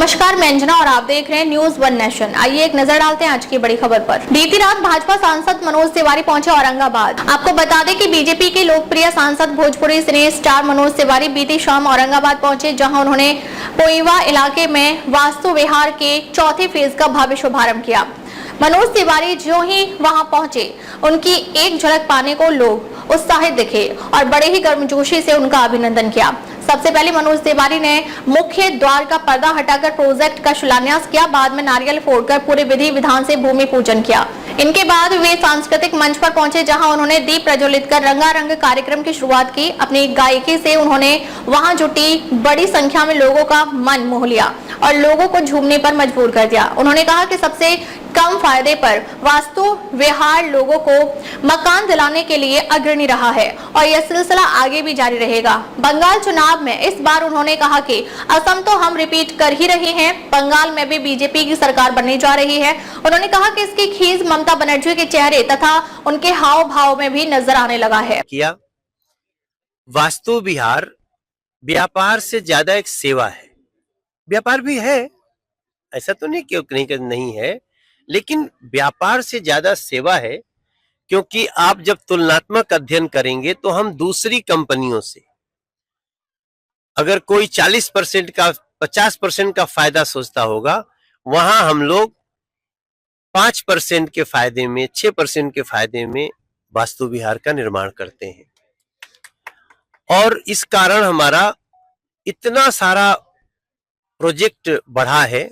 नमस्कार, मैं अंजना और आप देख रहे हैं न्यूज वन नेशन। आइए एक नजर डालते हैं आज की बड़ी खबर पर। बीती रात भाजपा सांसद मनोज तिवारी पहुंचे औरंगाबाद। आपको बता दें कि बीजेपी के लोकप्रिय सांसद भोजपुरी सिने स्टार मनोज तिवारी बीती शाम औरंगाबाद पहुंचे, जहां उन्होंने पोइवा इलाके में वास्तु विहार के चौथे फेज का भव्य शुभारंभ किया। मनोज तिवारी जो ही वहां पहुंचे, उनकी एक झलक पाने को लोग उत्साहित दिखे और बड़े ही गर्मजोशी से उनका अभिनंदन किया। सबसे पहले मनोज तिवारी ने मुख्य द्वार का पर्दा हटाकर प्रोजेक्ट का शिलान्यास किया। बाद में नारियल फोड़कर पूरे विधि विधान से भूमि पूजन किया। इनके बाद वे सांस्कृतिक मंच पर पहुंचे, जहां उन्होंने दीप प्रज्वलित कर रंगारंग कार्यक्रम की शुरुआत की। अपनी गायकी से उन्होंने वहां जुटी बड़ी संख्या में लोगों का मन मोह लिया और लोगों को झूमने पर मजबूर कर दिया। उन्होंने कहा कि सबसे कम फायदे पर वास्तु विहार लोगों को मकान दिलाने के लिए अग्रणी रहा है और यह सिलसिला आगे भी जारी रहेगा। बंगाल चुनाव में इस बार उन्होंने कहा कि असम तो हम रिपीट कर ही रहे हैं, बंगाल में भी बीजेपी की सरकार बनने जा रही है। उन्होंने कहा कि इसकी खींच ममता बनर्जी के चेहरे तथा उनके हाव भाव में भी नजर आने लगा है। किया वास्तु विहार व्यापार से ज्यादा एक सेवा है। व्यापार भी है, ऐसा तो नहीं कि नहीं है, लेकिन व्यापार से ज्यादा सेवा है। क्योंकि आप जब तुलनात्मक अध्ययन करेंगे तो हम दूसरी कंपनियों से अगर कोई 40% का 50% का फायदा सोचता होगा, वहां हम लोग 5% के फायदे में 6% के फायदे में वास्तु विहार का निर्माण करते हैं। और इस कारण हमारा इतना सारा प्रोजेक्ट बढ़ा है।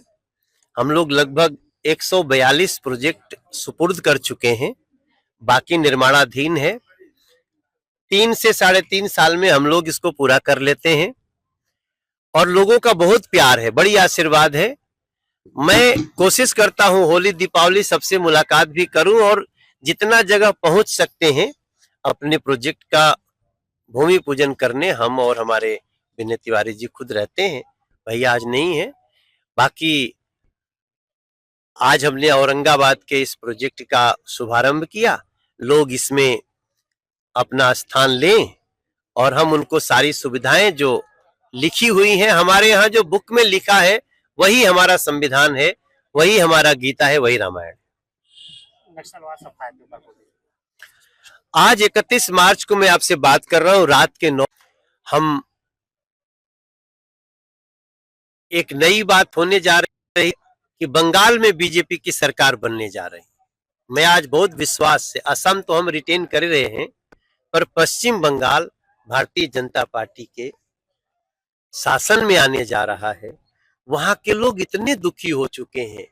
हम लोग लगभग 142 प्रोजेक्ट सुपुर्द कर चुके हैं, बाकी निर्माणाधीन है। 3 से 3.5 साल में हम लोग इसको पूरा कर लेते हैं और लोगों का बहुत प्यार है, बड़ी आशीर्वाद है। मैं कोशिश करता हूं होली दीपावली सबसे मुलाकात भी करूं और जितना जगह पहुंच सकते हैं अपने प्रोजेक्ट का भूमि पूजन करने हम और हमारे विनय तिवारी जी खुद रहते हैं। भैया आज नहीं है। बाकी आज हमने औरंगाबाद के इस प्रोजेक्ट का शुभारंभ किया। लोग इसमें अपना स्थान लें और हम उनको सारी सुविधाएं जो लिखी हुई हैं, हमारे यहाँ जो बुक में लिखा है वही हमारा संविधान है, वही हमारा गीता है, वही रामायण। आज 31 मार्च को मैं आपसे बात कर रहा हूँ, रात के 9 हम एक नई बात होने जा रही है कि बंगाल में बीजेपी की सरकार बनने जा रही है। मैं आज बहुत विश्वास से, असम तो हम रिटेन कर रहे हैं, पर पश्चिम बंगाल भारतीय जनता पार्टी के शासन में आने जा रहा है। वहां के लोग इतने दुखी हो चुके हैं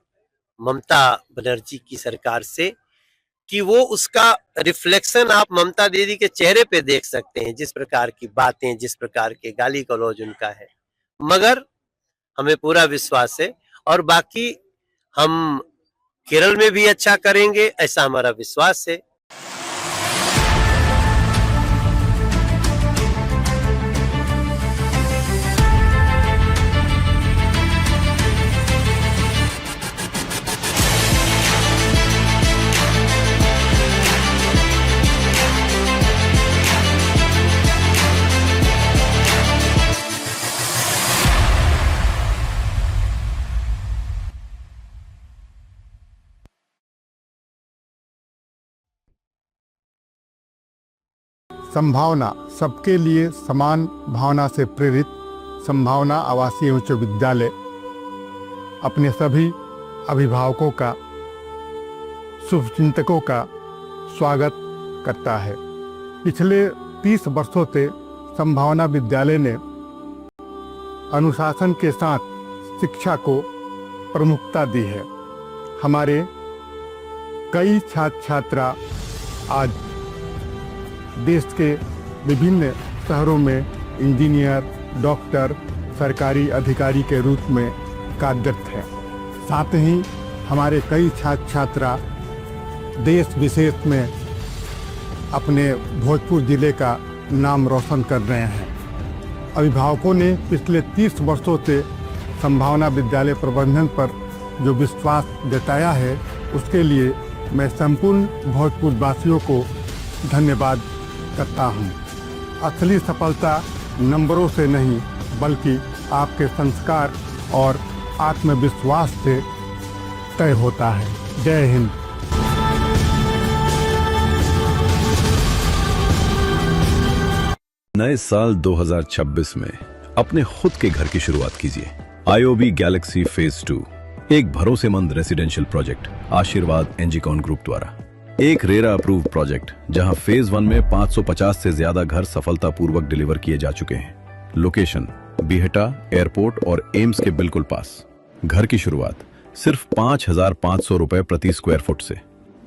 ममता बनर्जी की सरकार से कि वो उसका रिफ्लेक्शन आप ममता दीदी के चेहरे पे देख सकते हैं, जिस प्रकार की बातें, जिस प्रकार के गाली गलौज उनका है। मगर हमें पूरा विश्वास है और बाकी हम केरल में भी अच्छा करेंगे, ऐसा हमारा विश्वास है। संभावना सबके लिए समान भावना से प्रेरित संभावना आवासीय उच्च विद्यालय अपने सभी अभिभावकों का, शुभचिंतकों का स्वागत करता है। पिछले 30 वर्षों से संभावना विद्यालय ने अनुशासन के साथ शिक्षा को प्रमुखता दी है। हमारे कई छात्र छात्रा आज देश के विभिन्न शहरों में इंजीनियर, डॉक्टर, सरकारी अधिकारी के रूप में कार्यरत हैं। साथ ही हमारे कई छात्र छात्रा देश विशेष में अपने भोजपुर जिले का नाम रोशन कर रहे हैं। अभिभावकों ने पिछले 30 वर्षों से संभावना विद्यालय प्रबंधन पर जो विश्वास जताया है, उसके लिए मैं संपूर्ण भोजपुर वासियों को धन्यवाद करता हूं। असली सफलता नंबरों से नहीं, बल्कि आपके संस्कार और आत्मविश्वास से तय होता है। जय हिंद। नए साल 2026 में अपने खुद के घर की शुरुआत कीजिए। IOB गैलेक्सी फेज 2 एक भरोसेमंद रेसिडेंशियल प्रोजेक्ट आशीर्वाद एनजीकॉन ग्रुप द्वारा एक रेरा अप्रूव्ड प्रोजेक्ट जहां फेज 1 में 550 से ज्यादा घर सफलतापूर्वक डिलीवर किए जा चुके हैं। लोकेशन बीहटा एयरपोर्ट और एम्स के बिल्कुल पास। घर की शुरुआत सिर्फ 5,500 रुपए प्रति स्क्वायर फुट से।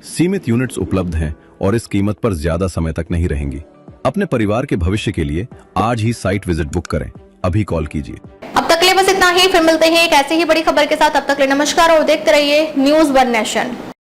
सीमित यूनिट्स उपलब्ध हैं और इस कीमत पर ज्यादा समय तक नहीं रहेंगी। अपने परिवार के भविष्य के लिए आज ही साइट विजिट बुक करें। अभी कॉल कीजिए। अब तक के लिए बस इतना ही, फिर मिलते हैं एक ऐसी ही बड़ी खबर के साथ। अब तक के लिए नमस्कार और देखते रहिए न्यूज़ वन नेशन।